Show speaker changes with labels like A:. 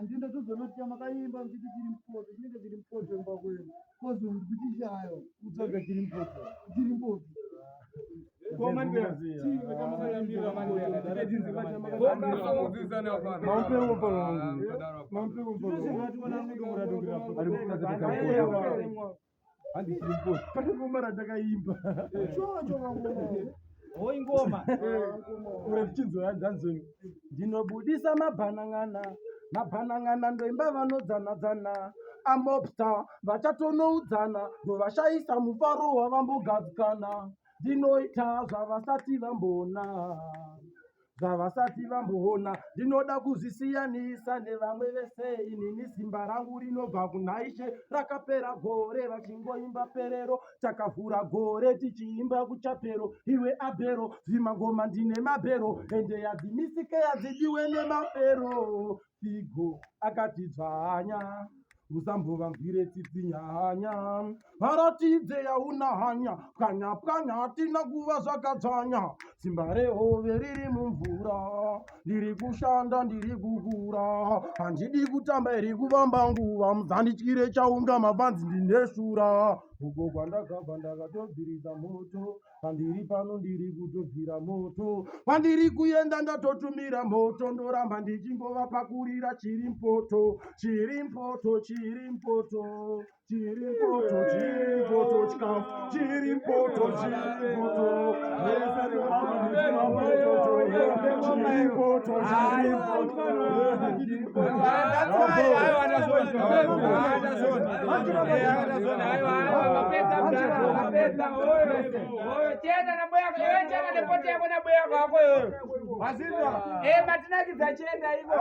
A: Ndinda tuzonoti makaimba mchiti chirimpoto chinenge chirimpoto imba kwenu kozi ndikuchishayo kutsaga chirimpoto
B: ndinobudisa mabhanang'ana ndoimba vanodzana amobsta vachatonoudzana ndovashaisa mufaro wavambogadzikana ndinoita zvavasati vamboona ndinoda kuzvisiyanisa nevamwe vese inini simba rangu rinobva kunhaishe rakapera gore vachingoimba perero takavhura gore tichiimba kuchapero iwe abhero zvimangoma ndine mabhero ende yadzimisike yadzidiwe nemapero figo akati dzvanya usambovambwire tsitsinyanya varatidze yauna hanya pwanya hatina kuva zvakadzanya simba rehove riri mumvura ndiri kushanda ndiri kukura handidi kutamba iri kuvamba nguva mudzandityire chaunga mabvanzi ndineshura uko kwandakabva ndakatobviriza moto pandiri pano ndiri kutobvira moto pandiri kuenda ndatotumira moto ndoramba ndichingovapakurira chirimpoto chikafu chirimpoto
C: matinakidza chienda iko